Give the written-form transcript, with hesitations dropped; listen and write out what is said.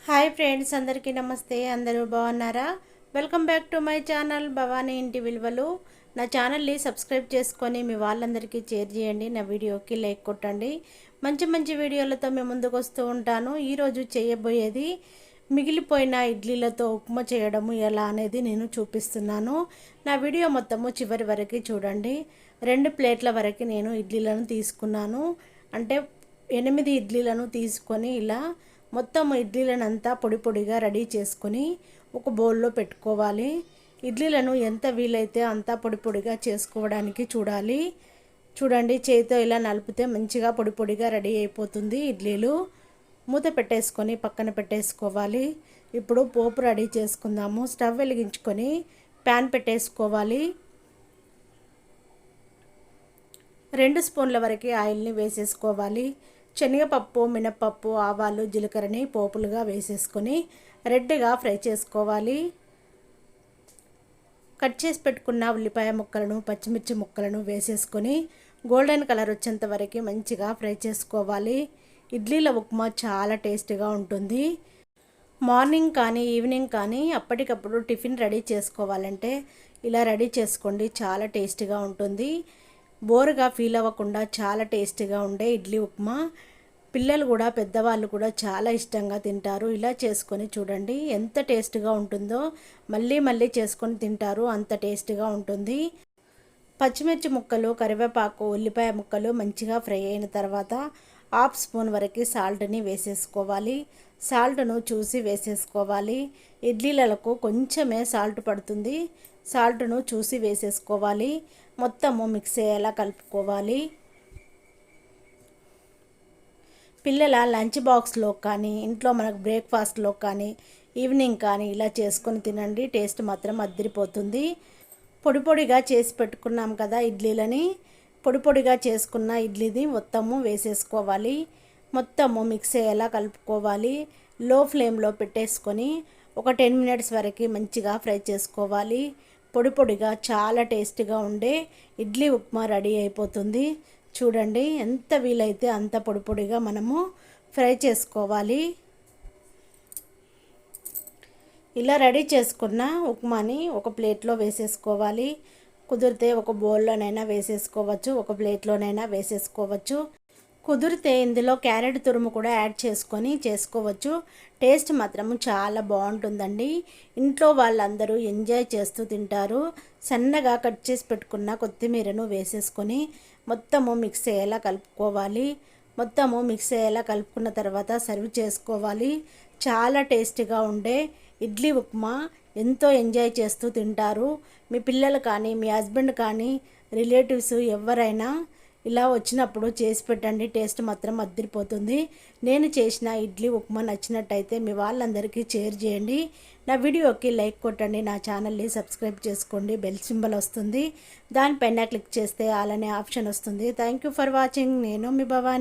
Hi friends, అందరికీ నమస్తే. అందరూ బాగున్నారా? Welcome back to my channel Bhavani ఇంటి విలువలు. నా ఛానల్ని సబ్స్క్రైబ్ చేసుకొని మీ వాళ్ళందరికీ షేర్ చేయండి. నా వీడియోకి లైక్ కొట్టండి. మంచి మంచి వీడియోలతో మేము ముందుకు వస్తూ ఉంటాను. ఈరోజు చేయబోయేది మిగిలిపోయిన ఇడ్లీలతో ఉప్మా చేయడము ఎలా అనేది నేను చూపిస్తున్నాను. నా వీడియో మొత్తము చివరి వరకు చూడండి. 2 ప్లేట్ల వరకు నేను ఇడ్లీలను తీసుకున్నాను. అంటే 8 ఇడ్లీలను తీసుకొని ఇలా మొత్తం ఇడ్లీలను అంతా పొడి పొడిగా రెడీ చేసుకొని ఒక బౌల్లో పెట్టుకోవాలి. ఇడ్లీలను ఎంత వీలైతే అంత పొడి పొడిగా చేసుకోవడానికి చూడండి, చేతితో ఇలా నలిపితే మంచిగా పొడి పొడిగా రెడీ అయిపోతుంది ఇడ్లీలు. మూత పెట్టేసుకొని పక్కన పెట్టేసుకోవాలి. ఇప్పుడు పోపు రెడీ చేసుకుందాము. స్టవ్ వెలిగించుకొని ప్యాన్ పెట్టేసుకోవాలి. 2 స్పూన్ల వరకు ఆయిల్ని వేసేసుకోవాలి. శనగపప్పు, మినపప్పు, ఆవాలు, జీలకర్రని పోపులుగా వేసేసుకొని రెడ్గా ఫ్రై చేసుకోవాలి. కట్ చేసి పెట్టుకున్న ఉల్లిపాయ ముక్కలను, పచ్చిమిర్చి ముక్కలను వేసేసుకొని గోల్డెన్ కలర్ వచ్చేంత వరకు మంచిగా ఫ్రై చేసుకోవాలి. ఇడ్లీల ఉప్మా చాలా టేస్టీగా ఉంటుంది. మార్నింగ్ కానీ ఈవినింగ్ కానీ అప్పటికప్పుడు టిఫిన్ రెడీ చేసుకోవాలంటే ఇలా రెడీ చేసుకోండి, చాలా టేస్టీగా ఉంటుంది. బోరుగా ఫీల్ అవ్వకుండా చాలా టేస్టీగా ఉండే ఇడ్లీ ఉప్మా పిల్లలు కూడా పెద్దవాళ్ళు కూడా చాలా ఇష్టంగా తింటారు. ఇలా చేసుకొని చూడండి, ఎంత టేస్ట్గా ఉంటుందో. మళ్ళీ మళ్ళీ చేసుకొని తింటారు, అంత టేస్ట్గా ఉంటుంది. పచ్చిమిర్చి ముక్కలు, కరివేపాకు, ఉల్లిపాయ ముక్కలు మంచిగా ఫ్రై అయిన తర్వాత 1/2 స్పూన్ వరకు సాల్ట్ని వేసేసుకోవాలి. సాల్ట్ను చూసి వేసేసుకోవాలి. ఇడ్లీలకు కొంచెమే సాల్ట్ పడుతుంది. సాల్ట్ను చూసి వేసేసుకోవాలి. మొత్తము మిక్స్ అయ్యేలా కలుపుకోవాలి. పిల్లల లంచ్ బాక్స్లో కానీ ఇంట్లో మనకు బ్రేక్ఫాస్ట్లో కానీ ఈవినింగ్ కానీ ఇలా చేసుకొని తినండి. టేస్ట్ మాత్రం అదిరిపోతుంది. పొడి పొడిగా చేసి పెట్టుకున్నాం కదా ఇడ్లీలని, పొడి పొడిగా చేసుకున్న ఇడ్లీని మొత్తము వేసేసుకోవాలి. మొత్తము మిక్స్ అయ్యేలా కలుపుకోవాలి. లో ఫ్లేమ్లో పెట్టేసుకొని ఒక 10 మినిట్స్ వరకు మంచిగా ఫ్రై చేసుకోవాలి. పొడి పొడిగా చాలా టేస్టీగా ఉండే ఇడ్లీ ఉప్మా రెడీ అయిపోతుంది. చూడండి, ఎంత వీలైతే అంత పొడి పొడిగా మనము ఫ్రై చేసుకోవాలి. ఇలా రెడీ చేసుకున్న ఉప్మాని ఒక ప్లేట్లో వేసేసుకోవాలి. కుదిరితే ఒక బౌల్లోనైనా వేసేసుకోవచ్చు, ఒక ప్లేట్లోనైనా వేసేసుకోవచ్చు. కుదిరితే ఇందులో క్యారెట్ తురుము కూడా యాడ్ చేసుకొని చేసుకోవచ్చు. టేస్ట్ మాత్రం చాలా బాగుంటుందండి. ఇంట్లో వాళ్ళందరూ ఎంజాయ్ చేస్తూ తింటారు. సన్నగా కట్ చేసి పెట్టుకున్న కొత్తిమీరను వేసేసుకొని మొత్తము మిక్స్ అయ్యేలా కలుపుకోవాలి. మొత్తము మిక్స్ అయ్యేలా కలుపుకున్న తర్వాత సర్వ్ చేసుకోవాలి. చాలా టేస్టీగా ఉండే ఇడ్లీ ఉప్మా ఎంతో ఎంజాయ్ చేస్తూ తింటారు. మీ పిల్లలు కానీ, మీ హస్బెండ్ కానీ, రిలేటివ్స్ ఎవరైనా ఇలా వచ్చినప్పుడు చేసి పెట్టండి. టేస్ట్ మాత్రం అదిరిపోతుంది. నేను చేసిన ఇడ్లీ ఉప్మా నచ్చినట్టయితే మీ వాళ్ళందరికీ షేర్ చేయండి. నా వీడియోకి లైక్ కొట్టండి. నా ఛానల్ని సబ్స్క్రైబ్ చేసుకోండి. బెల్ సింబల్ వస్తుంది, దానిపైన క్లిక్ చేస్తే ఆల్ అనే ఆప్షన్ వస్తుంది. Thank you for watching. నేను మీ భవాని.